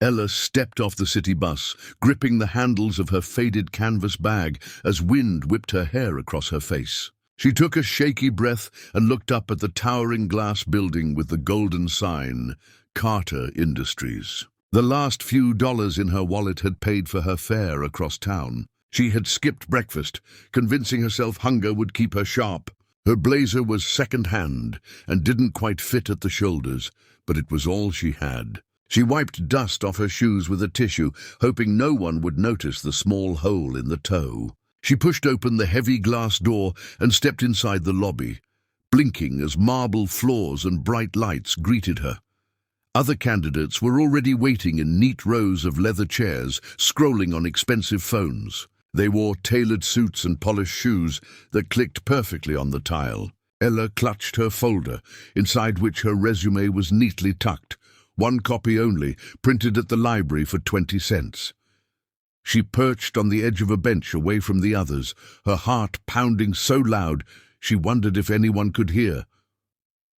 Ella stepped off the city bus, gripping the handles of her faded canvas bag as wind whipped her hair across her face. She took a shaky breath and looked up at the towering glass building with the golden sign, Carter Industries. The last few dollars in her wallet had paid for her fare across town. She had skipped breakfast, convincing herself hunger would keep her sharp. Her blazer was second-hand and didn't quite fit at the shoulders, but it was all she had. She wiped dust off her shoes with a tissue, hoping no one would notice the small hole in the toe. She pushed open the heavy glass door and stepped inside the lobby, blinking as marble floors and bright lights greeted her. Other candidates were already waiting in neat rows of leather chairs, scrolling on expensive phones. They wore tailored suits and polished shoes that clicked perfectly on the tile. Ella clutched her folder, inside which her resume was neatly tucked, one copy only, printed at the library for 20 cents. She perched on the edge of a bench away from the others, her heart pounding so loud she wondered if anyone could hear.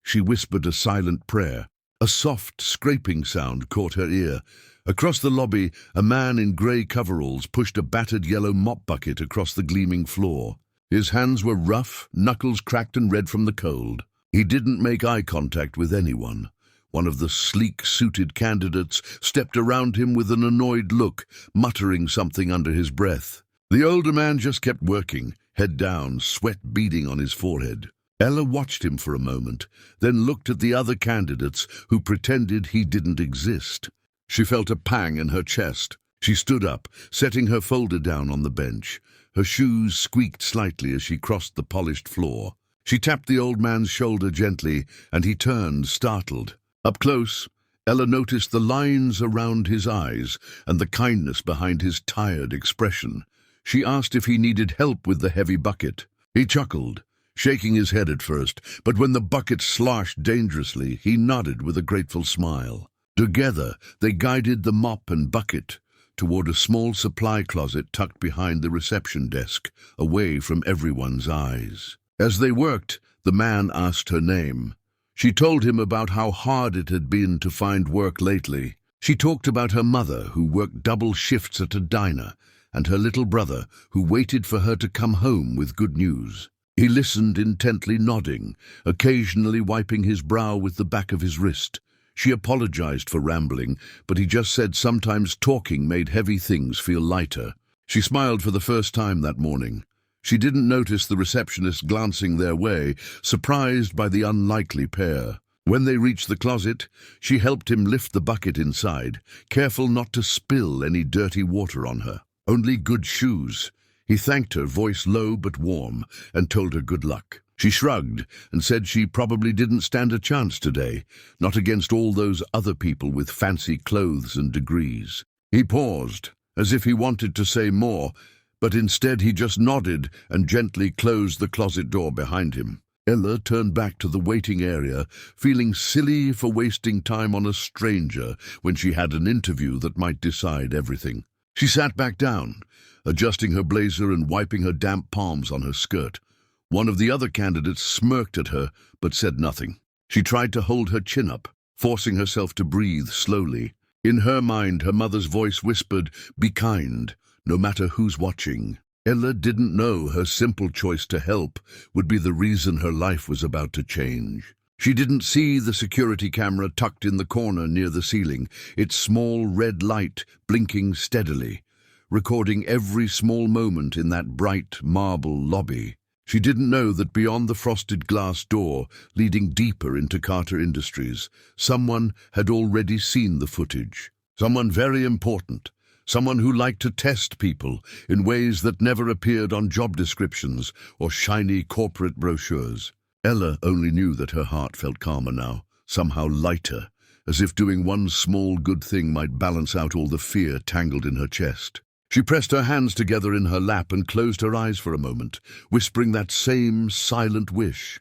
She whispered a silent prayer. A soft, scraping sound caught her ear. Across the lobby, a man in grey coveralls pushed a battered yellow mop bucket across the gleaming floor. His hands were rough, knuckles cracked and red from the cold. He didn't make eye contact with anyone. One of the sleek-suited candidates stepped around him with an annoyed look, muttering something under his breath. The older man just kept working, head down, sweat beading on his forehead. Ella watched him for a moment, then looked at the other candidates who pretended he didn't exist. She felt a pang in her chest. She stood up, setting her folder down on the bench. Her shoes squeaked slightly as she crossed the polished floor. She tapped the old man's shoulder gently, and he turned, startled. Up close, Ella noticed the lines around his eyes and the kindness behind his tired expression. She asked if he needed help with the heavy bucket. He chuckled, shaking his head at first, but when the bucket sloshed dangerously, he nodded with a grateful smile. Together, they guided the mop and bucket toward a small supply closet tucked behind the reception desk, away from everyone's eyes. As they worked, the man asked her name. She told him about how hard it had been to find work lately. She talked about her mother, who worked double shifts at a diner, and her little brother, who waited for her to come home with good news. He listened intently, nodding, occasionally wiping his brow with the back of his wrist. She apologized for rambling, but he just said sometimes talking made heavy things feel lighter. She smiled for the first time that morning. She didn't notice the receptionist glancing their way, surprised by the unlikely pair. When they reached the closet, she helped him lift the bucket inside, careful not to spill any dirty water on her. Only good shoes. He thanked her, voice low but warm, and told her good luck. She shrugged and said she probably didn't stand a chance today, not against all those other people with fancy clothes and degrees. He paused, as if he wanted to say more, but instead he just nodded and gently closed the closet door behind him. Ella turned back to the waiting area, feeling silly for wasting time on a stranger when she had an interview that might decide everything. She sat back down, adjusting her blazer and wiping her damp palms on her skirt. One of the other candidates smirked at her, but said nothing. She tried to hold her chin up, forcing herself to breathe slowly. In her mind, her mother's voice whispered, "Be kind, no matter who's watching." Ella didn't know her simple choice to help would be the reason her life was about to change. She didn't see the security camera tucked in the corner near the ceiling, its small red light blinking steadily, recording every small moment in that bright marble lobby. She didn't know that beyond the frosted glass door, leading deeper into Carter Industries, someone had already seen the footage. Someone very important. Someone who liked to test people in ways that never appeared on job descriptions or shiny corporate brochures. Ella only knew that her heart felt calmer now, somehow lighter, as if doing one small good thing might balance out all the fear tangled in her chest. She pressed her hands together in her lap and closed her eyes for a moment, whispering that same silent wish.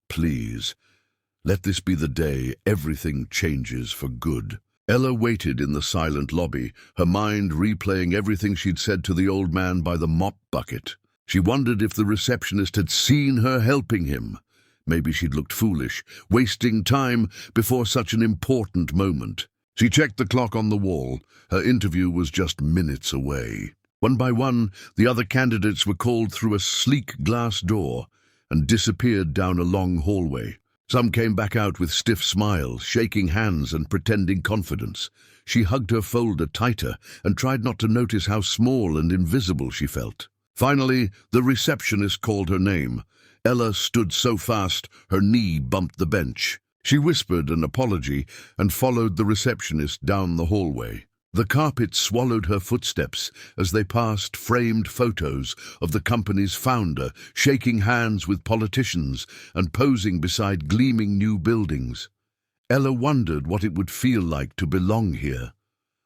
Please, let this be the day everything changes for good. Ella waited in the silent lobby, her mind replaying everything she'd said to the old man by the mop bucket. She wondered if the receptionist had seen her helping him. Maybe she'd looked foolish, wasting time before such an important moment. She checked the clock on the wall. Her interview was just minutes away. One by one, the other candidates were called through a sleek glass door and disappeared down a long hallway. Some came back out with stiff smiles, shaking hands and pretending confidence. She hugged her folder tighter and tried not to notice how small and invisible she felt. Finally, the receptionist called her name. Ella stood so fast, her knee bumped the bench. She whispered an apology and followed the receptionist down the hallway. The carpet swallowed her footsteps as they passed framed photos of the company's founder, shaking hands with politicians and posing beside gleaming new buildings. Ella wondered what it would feel like to belong here,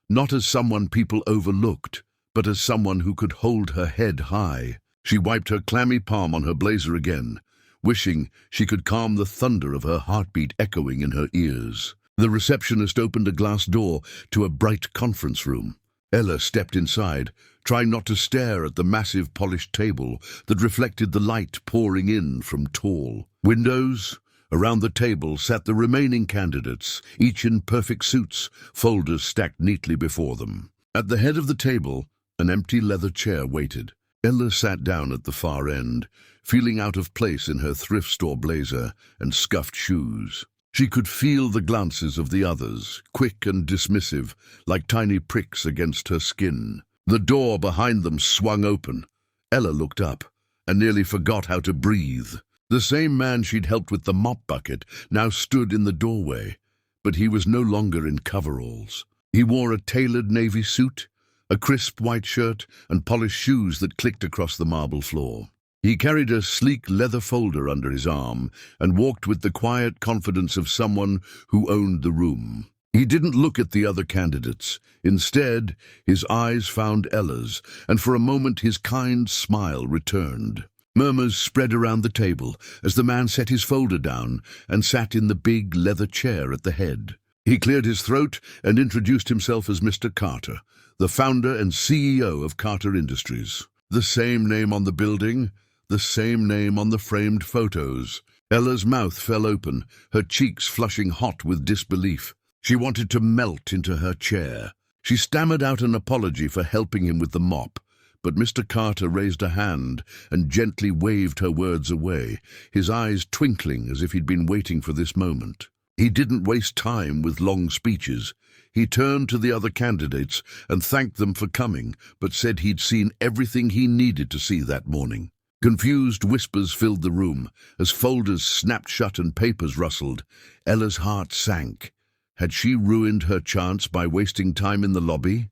not as someone people overlooked, but as someone who could hold her head high. She wiped her clammy palm on her blazer again, wishing she could calm the thunder of her heartbeat echoing in her ears. The receptionist opened a glass door to a bright conference room. Ella stepped inside, trying not to stare at the massive polished table that reflected the light pouring in from tall windows. Around the table sat the remaining candidates, each in perfect suits, folders stacked neatly before them. At the head of the table, an empty leather chair waited. Ella sat down at the far end, feeling out of place in her thrift store blazer and scuffed shoes. She could feel the glances of the others, quick and dismissive, like tiny pricks against her skin. The door behind them swung open. Ella looked up and nearly forgot how to breathe. The same man she'd helped with the mop bucket now stood in the doorway, but he was no longer in coveralls. He wore a tailored navy suit, a crisp white shirt, and polished shoes that clicked across the marble floor. He carried a sleek leather folder under his arm and walked with the quiet confidence of someone who owned the room. He didn't look at the other candidates. Instead, his eyes found Ella's, and for a moment his kind smile returned. Murmurs spread around the table as the man set his folder down and sat in the big leather chair at the head. He cleared his throat and introduced himself as Mr. Carter, the founder and CEO of Carter Industries. The same name on the building, the same name on the framed photos. Ella's mouth fell open, her cheeks flushing hot with disbelief. She wanted to melt into her chair. She stammered out an apology for helping him with the mop, but Mr. Carter raised a hand and gently waved her words away, his eyes twinkling as if he'd been waiting for this moment. He didn't waste time with long speeches. He turned to the other candidates and thanked them for coming, but said he'd seen everything he needed to see that morning. Confused whispers filled the room. As folders snapped shut and papers rustled, Ella's heart sank. Had she ruined her chance by wasting time in the lobby?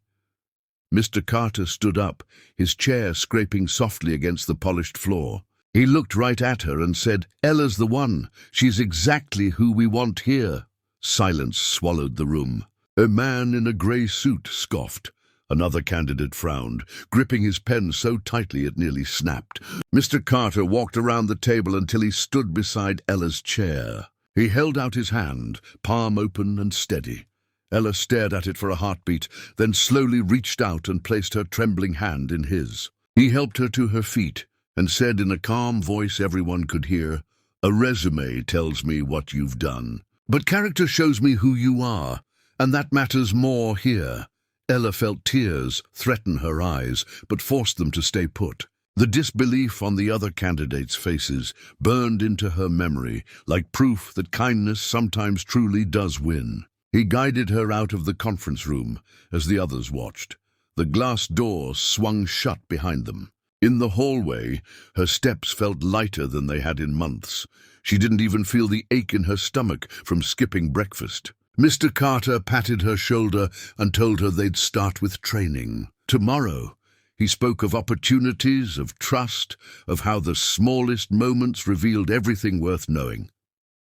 Mr. Carter stood up, his chair scraping softly against the polished floor. He looked right at her and said, "Ella's the one. She's exactly who we want here." Silence swallowed the room. A man in a grey suit scoffed. Another candidate frowned, gripping his pen so tightly it nearly snapped. Mr. Carter walked around the table until he stood beside Ella's chair. He held out his hand, palm open and steady. Ella stared at it for a heartbeat, then slowly reached out and placed her trembling hand in his. He helped her to her feet and said in a calm voice everyone could hear, "A resume tells me what you've done, but character shows me who you are, and that matters more here." Ella felt tears threaten her eyes, but forced them to stay put. The disbelief on the other candidates' faces burned into her memory, like proof that kindness sometimes truly does win. He guided her out of the conference room as the others watched. The glass door swung shut behind them. In the hallway, her steps felt lighter than they had in months. She didn't even feel the ache in her stomach from skipping breakfast. Mr. Carter patted her shoulder and told her they'd start with training tomorrow. He spoke of opportunities, of trust, of how the smallest moments revealed everything worth knowing.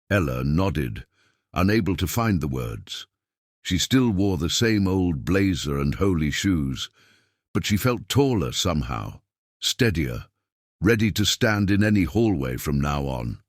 Ella nodded, unable to find the words. She still wore the same old blazer and holey shoes, but she felt taller somehow, steadier, ready to stand in any hallway from now on.